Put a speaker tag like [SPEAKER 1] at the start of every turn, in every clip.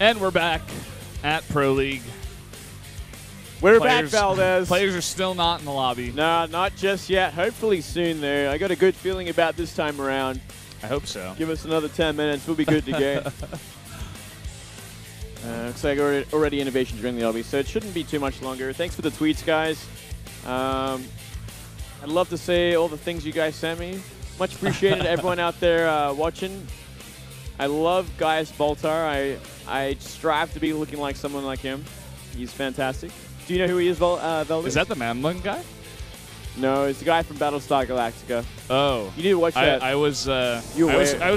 [SPEAKER 1] And we're back at Pro League.
[SPEAKER 2] We're back, Valdez.
[SPEAKER 1] Players are still not in the lobby.
[SPEAKER 2] No, not just yet. Hopefully soon, though. I got a good feeling about this time around.
[SPEAKER 1] I hope so.
[SPEAKER 2] Give us another 10 minutes. We'll be good to go. Looks like already INnoVation's in the lobby, so it shouldn't be too much longer. Thanks for the tweets, guys. I'd love to say all the things you guys sent me. Much appreciated, everyone out there watching. I love Gaius Baltar. I strive to be looking like someone like him. He's fantastic. Do you know who he is, Velvet?
[SPEAKER 1] Is that the Man Bun guy?
[SPEAKER 2] No, it's the guy from Battlestar Galactica.
[SPEAKER 1] Oh,
[SPEAKER 2] you need to watch that.
[SPEAKER 1] I was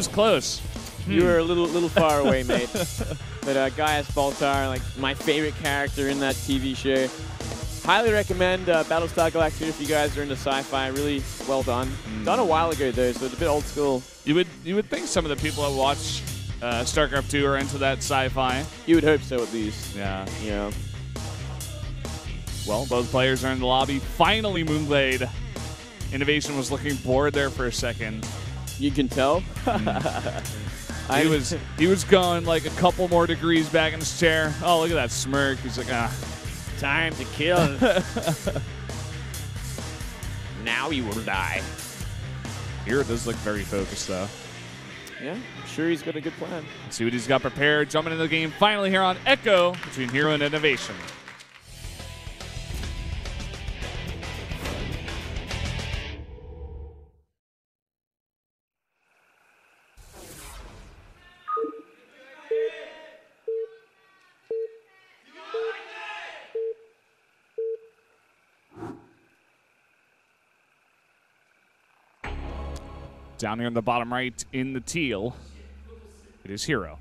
[SPEAKER 1] close.
[SPEAKER 2] You were a little far away, mate. But Gaius Baltar, like my favorite character in that TV show. Highly recommend Battlestar Galactica if you guys are into sci-fi. Really well done. Done a while ago though, so it's a bit old school.
[SPEAKER 1] You would think some of the people that watch Starcraft 2 are into that sci-fi.
[SPEAKER 2] You would hope so, at least.
[SPEAKER 1] Yeah.
[SPEAKER 2] Yeah.
[SPEAKER 1] Well, both players are in the lobby. Finally, Moonglade. INnoVation was looking bored there for a second.
[SPEAKER 2] You can tell.
[SPEAKER 1] He was going like a couple more degrees back in his chair. Oh, look at that smirk. He's like, ah.
[SPEAKER 2] Time to kill. Now he will die.
[SPEAKER 1] HerO does look very focused, though.
[SPEAKER 2] Yeah, I'm sure he's got a good plan.
[SPEAKER 1] Let's see what he's got prepared. Jumping into the game finally here on Echo between HerO and INnoVation. Down here in the bottom right in the teal, it is HerO.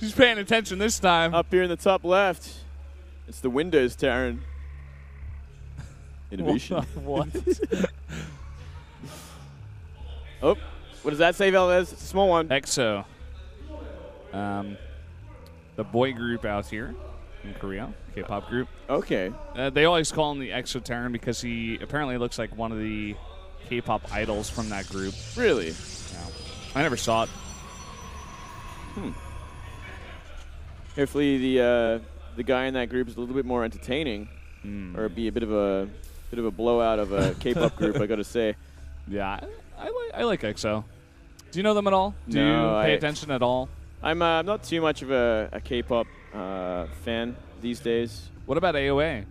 [SPEAKER 1] She's paying attention this time.
[SPEAKER 2] Up here in the top left, it's the Windows Terran. INnoVation.
[SPEAKER 1] What?
[SPEAKER 2] Oh, what does that say, Valdez? It's a small one.
[SPEAKER 1] EXO. The boy group out here in Korea, K-pop group.
[SPEAKER 2] Okay.
[SPEAKER 1] They always call him the EXO Terran because he apparently looks like one of the K-pop idols from that group.
[SPEAKER 2] Really?
[SPEAKER 1] Yeah. I never saw it.
[SPEAKER 2] Hopefully the guy in that group is a little bit more entertaining, or it'd be a bit of a blowout of a K-pop group. I got to say.
[SPEAKER 1] Yeah, I like EXO. Do you know them at all? Do
[SPEAKER 2] No,
[SPEAKER 1] you pay attention at all?
[SPEAKER 2] I'm not too much of a K-pop fan these days.
[SPEAKER 1] What about AOA?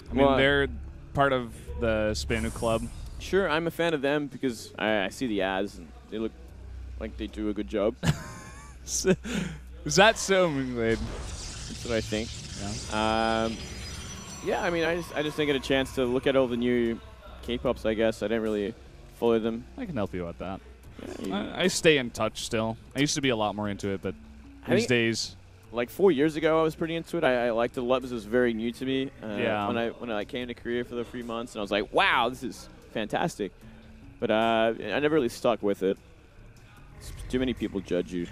[SPEAKER 1] I mean, they're part of the Spanu Club.
[SPEAKER 2] Sure, I'm a fan of them because I see the ads and they look like they do a good job.
[SPEAKER 1] Is that so, Moonglade?
[SPEAKER 2] That's what I think.
[SPEAKER 1] Yeah.
[SPEAKER 2] Yeah, I mean, I just didn't get a chance to look at all the new K-pops, I guess. I didn't really follow them.
[SPEAKER 1] I can help you with that.
[SPEAKER 2] Yeah,
[SPEAKER 1] I stay in touch still. I used to be a lot more into it, but these days...
[SPEAKER 2] Like 4 years ago, I was pretty into it. I liked it a lot because it was very new to me.
[SPEAKER 1] Yeah.
[SPEAKER 2] When I came to Korea for the 3 months, and I was like, wow, this is fantastic. But I never really stuck with it. Too many people judge you.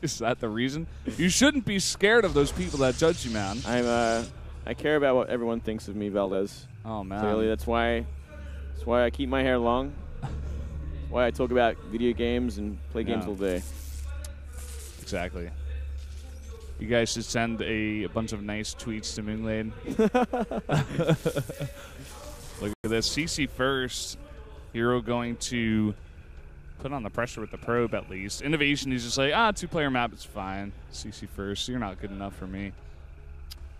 [SPEAKER 1] Is that the reason? You shouldn't be scared of those people that judge you, man.
[SPEAKER 2] I care about what everyone thinks of me, Valdez.
[SPEAKER 1] Oh, man.
[SPEAKER 2] Clearly, that's why I keep my hair long. That's why I talk about video games and play games all day.
[SPEAKER 1] Exactly. You guys should send a bunch of nice tweets to Moonglade. Look at this. CC first. HerO going to put on the pressure with the probe at least. INnoVation, he's just like, 2-player map, it's fine. CC first. You're not good enough for me.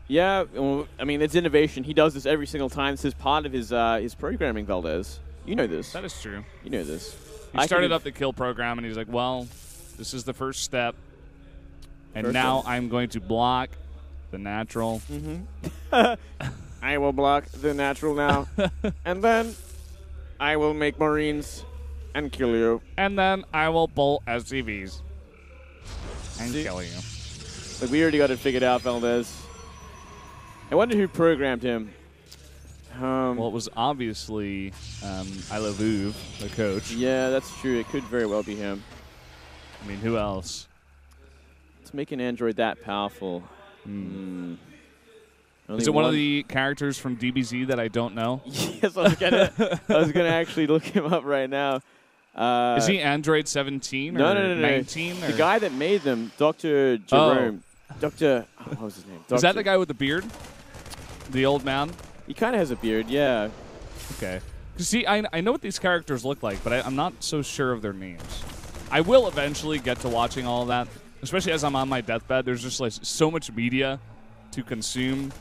[SPEAKER 2] Yeah, well, I mean, it's INnoVation. He does this every single time. This is part of his programming, Valdez. You know this.
[SPEAKER 1] That is true.
[SPEAKER 2] You know this.
[SPEAKER 1] He started up the kill program, and he's like, well, this is the first step. And now I'm going to block the natural. I will block the natural now.
[SPEAKER 2] And then I will make Marines and kill you.
[SPEAKER 1] And then I will pull SCVs and kill you.
[SPEAKER 2] Like, we already got it figured out, Valdez. I wonder who programmed him.
[SPEAKER 1] Well, it was obviously ILoVuv, the coach.
[SPEAKER 2] Yeah, that's true. It could very well be him.
[SPEAKER 1] I mean, who else?
[SPEAKER 2] To make an android that powerful.
[SPEAKER 1] Is it one of the characters from DBZ that I don't know?
[SPEAKER 2] Yes, I was gonna actually look him up right now.
[SPEAKER 1] Is he Android 17 or
[SPEAKER 2] no.
[SPEAKER 1] 19? Or?
[SPEAKER 2] The guy that made them, Dr. Jerome. What was his name?
[SPEAKER 1] Is that the guy with the beard? The old man?
[SPEAKER 2] He kind of has a beard, yeah.
[SPEAKER 1] Okay. See, I know what these characters look like, but I'm not so sure of their names. I will eventually get to watching all of that, especially as I'm on my deathbed. There's just like so much media to consume.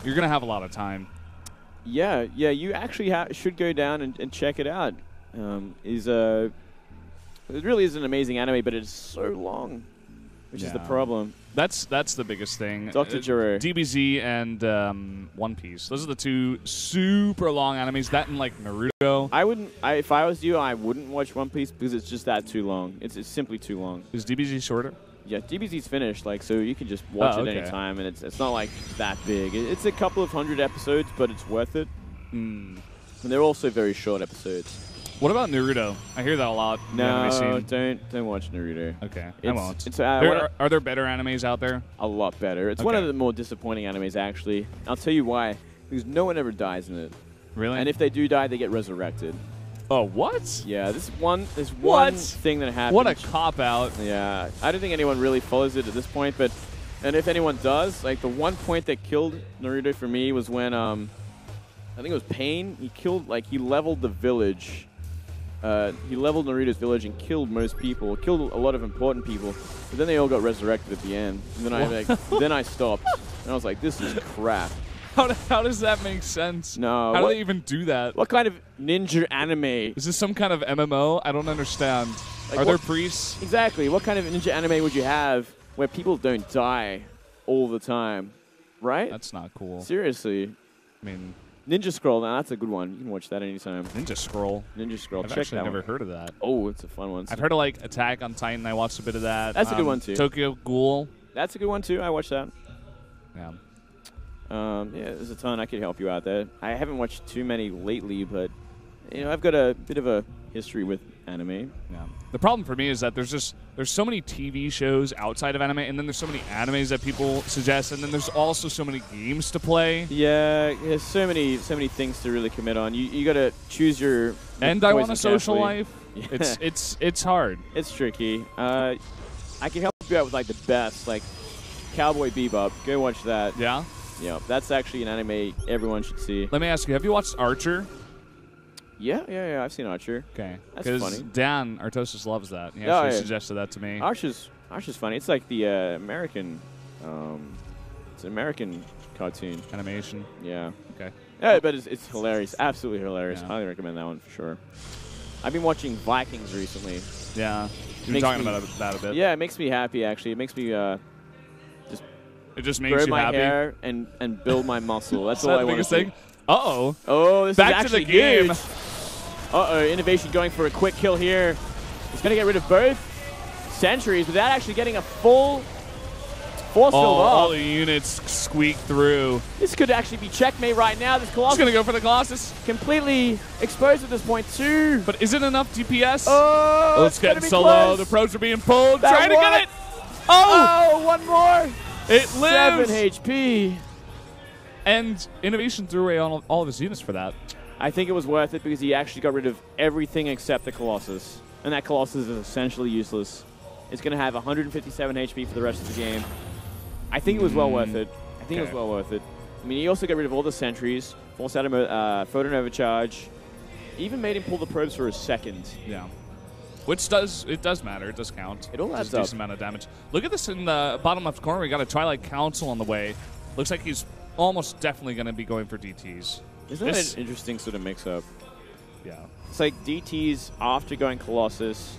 [SPEAKER 1] You're going to have a lot of time.
[SPEAKER 2] Yeah, you actually should go down and check it out. It really is an amazing anime, but it's so long, which is the problem.
[SPEAKER 1] That's the biggest thing.
[SPEAKER 2] Dr. Jiro.
[SPEAKER 1] DBZ and One Piece. Those are the two super long animes. That and like Naruto.
[SPEAKER 2] If I was you, I wouldn't watch One Piece because it's just that too long. It's simply too long.
[SPEAKER 1] Is DBZ shorter?
[SPEAKER 2] Yeah, DBZ's finished, like, so you can just watch it any time, and it's not like that big. It's a couple of 100 episodes, but it's worth it. And they're also very short episodes.
[SPEAKER 1] What about Naruto? I hear that a lot.
[SPEAKER 2] No, don't watch Naruto.
[SPEAKER 1] Okay, I won't. Are there better animes out there?
[SPEAKER 2] A lot better. It's one of the more disappointing animes, actually. I'll tell you why. Because no one ever dies in it.
[SPEAKER 1] Really?
[SPEAKER 2] And if they do die, they get resurrected.
[SPEAKER 1] Oh, what?
[SPEAKER 2] Yeah, there's one thing that happens.
[SPEAKER 1] What a cop-out.
[SPEAKER 2] Yeah, I don't think anyone really follows it at this point, and if anyone does, like the one point that killed Naruto for me was when, I think it was Pain. He leveled the village. He leveled Naruto's village and killed most people, killed a lot of important people, but then they all got resurrected at the end. And then then I stopped, and I was like, this is crap.
[SPEAKER 1] How does that make sense?
[SPEAKER 2] No.
[SPEAKER 1] How do they even do that?
[SPEAKER 2] What kind of ninja anime?
[SPEAKER 1] Is this some kind of MMO? I don't understand.
[SPEAKER 2] Like
[SPEAKER 1] Are there priests?
[SPEAKER 2] Exactly. What kind of ninja anime would you have where people don't die all the time? Right?
[SPEAKER 1] That's not cool.
[SPEAKER 2] Seriously.
[SPEAKER 1] I mean...
[SPEAKER 2] Ninja Scroll, now that's a good one. You can watch that anytime.
[SPEAKER 1] Ninja Scroll?
[SPEAKER 2] Ninja Scroll.
[SPEAKER 1] I've
[SPEAKER 2] Check
[SPEAKER 1] actually
[SPEAKER 2] that
[SPEAKER 1] never
[SPEAKER 2] one.
[SPEAKER 1] heard of that.
[SPEAKER 2] Oh, it's a fun one.
[SPEAKER 1] I've heard of like Attack on Titan. I watched a bit of that.
[SPEAKER 2] That's a good one too.
[SPEAKER 1] Tokyo Ghoul.
[SPEAKER 2] That's a good one too. I watched that.
[SPEAKER 1] Yeah.
[SPEAKER 2] Yeah, there's a ton I could help you out there. I haven't watched too many lately, but I've got a bit of a history with anime.
[SPEAKER 1] Yeah. The problem for me is that there's so many TV shows outside of anime, and then there's so many animes that people suggest, and then there's also so many games to play.
[SPEAKER 2] Yeah, there's so many things to really commit on. You got to choose your.
[SPEAKER 1] And I want a social life.
[SPEAKER 2] Yeah.
[SPEAKER 1] It's hard.
[SPEAKER 2] It's tricky. I can help you out with like the best, like Cowboy Bebop. Go watch that.
[SPEAKER 1] Yeah.
[SPEAKER 2] Yeah, that's actually an anime everyone should see.
[SPEAKER 1] Let me ask you, have you watched Archer?
[SPEAKER 2] Yeah, I've seen Archer.
[SPEAKER 1] Okay.
[SPEAKER 2] That's funny.
[SPEAKER 1] Because Dan Artosis loves that. He actually suggested that to me.
[SPEAKER 2] Archer's funny. It's like the American, it's an American cartoon.
[SPEAKER 1] Animation.
[SPEAKER 2] Yeah.
[SPEAKER 1] Okay.
[SPEAKER 2] Yeah, but it's hilarious. Absolutely hilarious.
[SPEAKER 1] Yeah.
[SPEAKER 2] Highly recommend that one for sure. I've been watching Vikings recently.
[SPEAKER 1] Yeah. You've been talking about that a bit.
[SPEAKER 2] Yeah, it makes me happy, actually. It makes me
[SPEAKER 1] it just makes
[SPEAKER 2] grow
[SPEAKER 1] you
[SPEAKER 2] my
[SPEAKER 1] happy.
[SPEAKER 2] hair and build my muscle. That's
[SPEAKER 1] Is
[SPEAKER 2] all
[SPEAKER 1] that
[SPEAKER 2] I
[SPEAKER 1] the
[SPEAKER 2] want
[SPEAKER 1] biggest
[SPEAKER 2] to
[SPEAKER 1] thing? Uh-oh.
[SPEAKER 2] Oh, this
[SPEAKER 1] Back
[SPEAKER 2] is
[SPEAKER 1] to the
[SPEAKER 2] actually
[SPEAKER 1] game.
[SPEAKER 2] huge. Uh-oh, INnoVation going for a quick kill here. He's going to get rid of both sentries without actually getting a full force field off.
[SPEAKER 1] All the units squeak through.
[SPEAKER 2] This could actually be checkmate right now. This Colossus
[SPEAKER 1] He's going to go for the Colossus.
[SPEAKER 2] completely exposed at this point too.
[SPEAKER 1] But is it enough DPS?
[SPEAKER 2] Oh,
[SPEAKER 1] it's getting so low. The probes are being pulled. Trying to get it.
[SPEAKER 2] Oh, one more.
[SPEAKER 1] It lives.
[SPEAKER 2] 7 HP.
[SPEAKER 1] And INnoVation threw away all of his units for that.
[SPEAKER 2] I think it was worth it because he actually got rid of everything except the Colossus. And that Colossus is essentially useless. It's going to have 157 HP for the rest of the game. I think it was well worth it. It was well worth it. I mean, he also got rid of all the sentries, forced out a photon overcharge, even made him pull the probes for a second.
[SPEAKER 1] Yeah. Which it does matter. It does count.
[SPEAKER 2] It all adds
[SPEAKER 1] a
[SPEAKER 2] up.
[SPEAKER 1] decent amount of damage. Look at this in the bottom left corner. We got a Twilight Council on the way. Looks like he's almost definitely going to be going for DTs.
[SPEAKER 2] Isn't that an interesting sort of mix-up?
[SPEAKER 1] Yeah.
[SPEAKER 2] It's like DTs after going Colossus.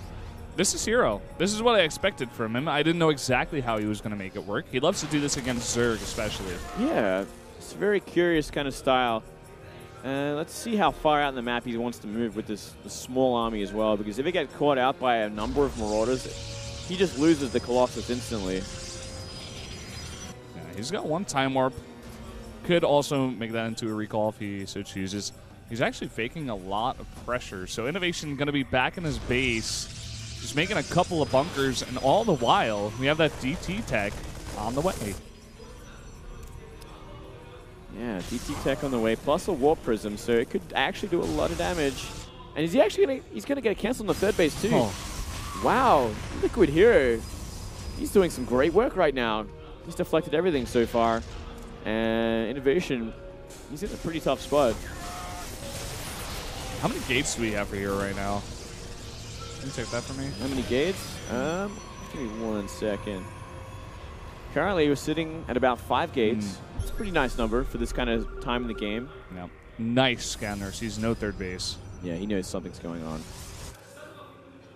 [SPEAKER 1] This is HerO. This is what I expected from him. I didn't know exactly how he was going to make it work. He loves to do this against Zerg especially.
[SPEAKER 2] Yeah. It's a very curious kind of style. Let's see how far out in the map he wants to move with this small army as well, because if he gets caught out by a number of Marauders, he just loses the Colossus instantly.
[SPEAKER 1] Yeah, he's got one Time Warp. Could also make that into a recall if he so chooses. He's actually faking a lot of pressure, so INnoVation going to be back in his base, just making a couple of bunkers, and all the while, we have that DT tech on the way. Yeah,
[SPEAKER 2] DT tech on the way, plus a Warp Prism, so it could actually do a lot of damage. And is he actually going to... He's going to get a cancel on the third base, too.
[SPEAKER 1] Oh.
[SPEAKER 2] Wow. Liquid HerO. He's doing some great work right now. He's deflected everything so far. And INnoVation, he's in a pretty tough spot.
[SPEAKER 1] How many gates do we have for HerO right now? Can you check that for me?
[SPEAKER 2] How many gates? Give me 1 second. Currently, we're sitting at about 5 gates. It's a pretty nice number for this kind of time in the game.
[SPEAKER 1] Yeah. Nice scanner. Sees no third base.
[SPEAKER 2] Yeah, he knows something's going on.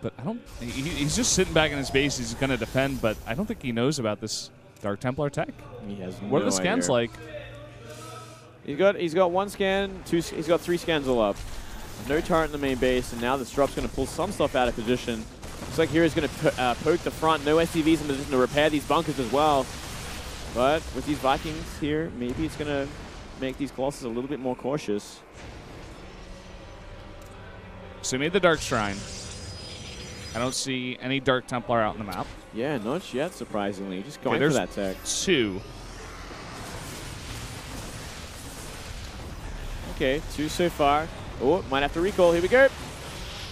[SPEAKER 1] But I don't... He's just sitting back in his base. He's going to defend, but I don't think he knows about this Dark Templar tech.
[SPEAKER 2] He has no idea.
[SPEAKER 1] What are the scans like?
[SPEAKER 2] He's got 1 scan, he's got 3 scans all up. No turret in the main base, and now this drop's going to pull some stuff out of position. Looks like HerO's going to poke the front. No SCVs in position to repair these bunkers as well. But with these Vikings here, maybe it's going to make these Colossus a little bit more cautious.
[SPEAKER 1] So he made the Dark Shrine. I don't see any Dark Templar out on the map.
[SPEAKER 2] Yeah, not yet, surprisingly. Just going for that tech.
[SPEAKER 1] 2.
[SPEAKER 2] Okay, 2 so far. Oh, might have to recall. Here we go.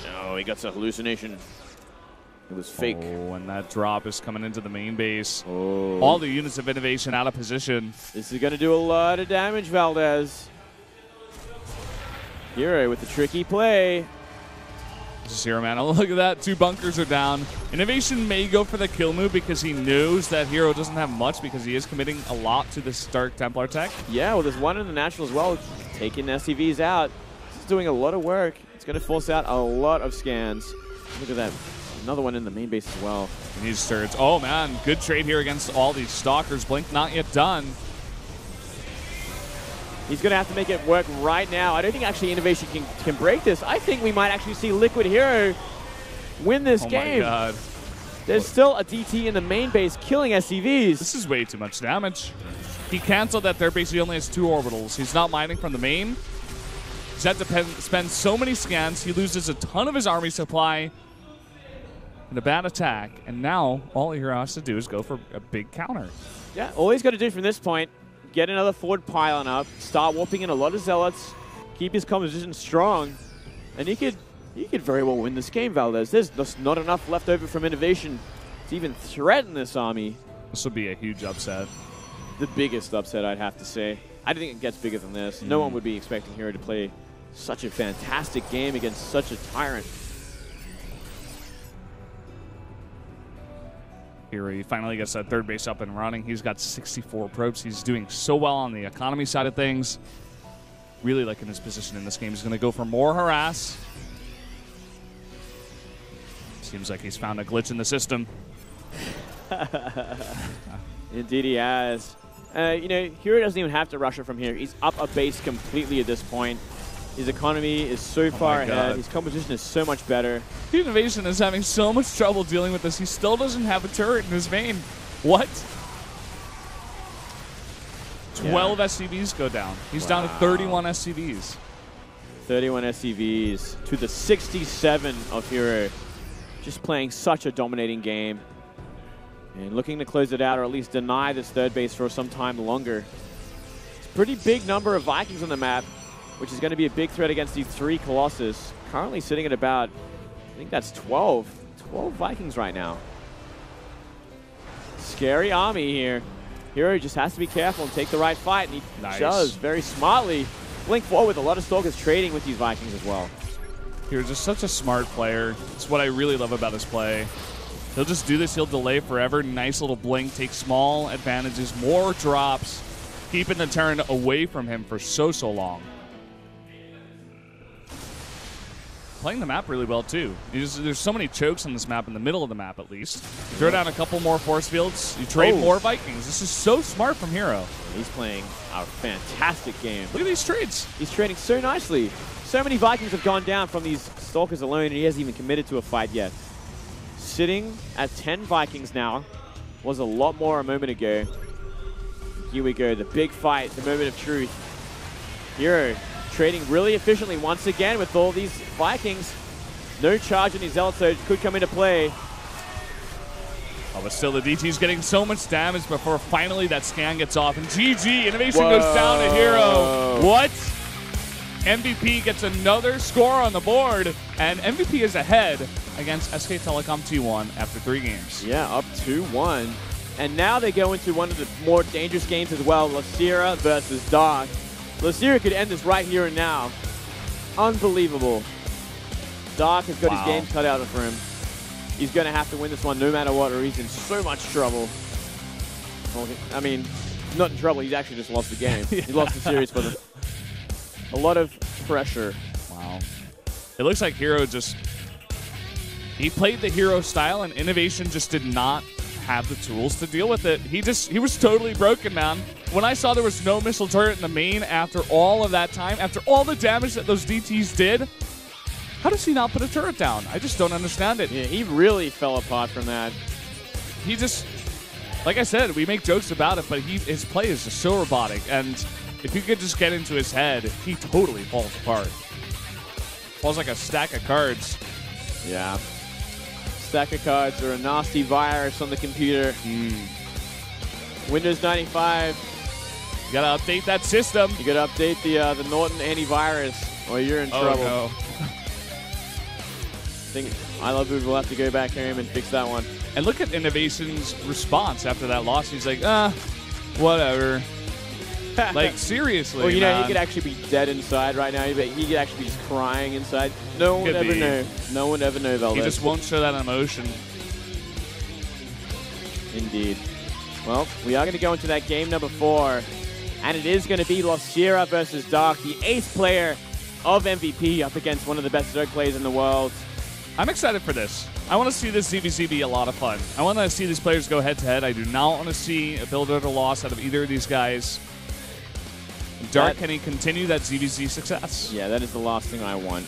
[SPEAKER 2] No, he got a hallucination. It was fake.
[SPEAKER 1] Oh, and that drop is coming into the main base.
[SPEAKER 2] Oh.
[SPEAKER 1] All the units of INnoVation out of position.
[SPEAKER 2] This is going to do a lot of damage, Valdez. HerO with the tricky play.
[SPEAKER 1] Just HerO, man. Oh, look at that. 2 bunkers are down. INnoVation may go for the kill move because he knows that HerO doesn't have much because he is committing a lot to this Dark Templar tech.
[SPEAKER 2] Yeah, well, there's 1 in the natural as well, taking SCVs out. This is doing a lot of work. It's going to force out a lot of scans. Look at that. Another 1 in the main base as well.
[SPEAKER 1] He needs turrets. Oh, man. Good trade here against all these Stalkers. Blink not yet done.
[SPEAKER 2] He's going to have to make it work right now. I don't think actually INnoVation can break this. I think we might actually see Liquid HerO win this game.
[SPEAKER 1] Oh, my God.
[SPEAKER 2] There's still a DT in the main base killing SCVs.
[SPEAKER 1] This is way too much damage. He canceled that third base. He only has 2 orbitals. He's not mining from the main. He's had to spend so many scans. He loses a ton of his army supply in a bad attack. And now all HerO has to do is go for a big counter.
[SPEAKER 2] Yeah, all he's got to do from this point, get another forward pylon up, start warping in a lot of zealots, keep his composition strong, and he could very well win this game, Valdez. There's just not enough left over from INnoVation to even threaten this army.
[SPEAKER 1] This would be a huge upset.
[SPEAKER 2] The biggest upset, I'd have to say. I don't think it gets bigger than this. No one would be expecting HerO to play such a fantastic game against such a tyrant.
[SPEAKER 1] HerO, he finally gets that third base up and running. He's got 64 probes. He's doing so well on the economy side of things. Really liking his position in this game. He's going to go for more harass. Seems like he's found a glitch in the system.
[SPEAKER 2] Indeed he has. You know, HerO doesn't even have to rush it from here. He's up a base completely at this point. His economy is so far ahead. His composition is so much better.
[SPEAKER 1] INnoVation is having so much trouble dealing with this. He still doesn't have a turret in his vein. What? 12 SCVs go down. He's down to 31 SCVs.
[SPEAKER 2] 31 SCVs to the 67 of HerO. Just playing such a dominating game. And looking to close it out or at least deny this third base for some time longer. It's a pretty big number of Vikings on the map, which is going to be a big threat against these 3 Colossus. Currently sitting at about, I think that's 12 Vikings right now. Scary army here. HerO just has to be careful and take the right fight, and he does very smartly. Blink forward with a lot of Stalkers trading with these Vikings as well.
[SPEAKER 1] HerO's just such a smart player. It's what I really love about his play. He'll just do this. He'll delay forever. Nice little blink. Take small advantages. More drops. Keeping the turn away from him for so long. Playing the map really well, too. There's so many chokes on this map, in the middle of the map at least. Throw down a couple more force fields. You trade more Vikings. This is so smart from HerO.
[SPEAKER 2] He's playing a fantastic game.
[SPEAKER 1] Look at these trades.
[SPEAKER 2] He's trading so nicely. So many Vikings have gone down from these Stalkers alone, and he hasn't even committed to a fight yet. Sitting at 10 Vikings now. Was a lot more a moment ago. Here we go, the big fight, the moment of truth. HerO trading really efficiently once again with all these Vikings. No charge on his Zealot, so it could come into play.
[SPEAKER 1] Oh, but still, the DT's getting so much damage before finally that scan gets off. And GG, INnoVation goes down to HerO. What? MVP gets another score on the board, and MVP is ahead against SK Telecom T1 after 3 games.
[SPEAKER 2] Yeah, up 2-1. And now they go into one of the more dangerous games as well, Lasira versus Dark. Lasira could end this right here and now. Unbelievable. Dark has got his game cut out for him. He's going to have to win this one no matter what, or he's in so much trouble. Well, I mean, not in trouble. He's actually just lost the game.
[SPEAKER 1] Yeah.
[SPEAKER 2] He lost the series for them. A lot of pressure.
[SPEAKER 1] Wow. It looks like HerO just... He played the HerO style, and INnoVation just did not have the tools to deal with it. He was totally broken, man. When I saw there was no missile turret in the main after all of that time, after all the damage that those DTs did, how does he not put a turret down? I just don't understand it.
[SPEAKER 2] Yeah, he really fell apart from that.
[SPEAKER 1] He just, like I said, we make jokes about it, but his play is just so robotic, and if you could just get into his head, he totally falls apart. Falls like a stack of cards.
[SPEAKER 2] Yeah. Stack of cards or a nasty virus on the computer. Windows 95.
[SPEAKER 1] You gotta update that system.
[SPEAKER 2] You gotta update the Norton antivirus, or you're in trouble.
[SPEAKER 1] No.
[SPEAKER 2] I think INnoVation will have to go back home and fix that one.
[SPEAKER 1] And look at INnoVation's response after that loss. He's like, whatever. Like, seriously,
[SPEAKER 2] well, you know,
[SPEAKER 1] man.
[SPEAKER 2] he could actually be dead inside right now, but he could actually be just crying inside. No one would ever know. No one would ever know, Valdez.
[SPEAKER 1] He just won't show that emotion.
[SPEAKER 2] Indeed. Well, we are going to go into that game number 4, and it is going to be Lasira versus Dark, the 8th player of MVP up against one of the best Zerg players in the world.
[SPEAKER 1] I'm excited for this. I want to see this ZVZ be a lot of fun. I want to see these players go head-to-head. I do not want to see a build or a loss out of either of these guys. Dark, can he continue that ZVZ success?
[SPEAKER 2] Yeah, that is the last thing I want.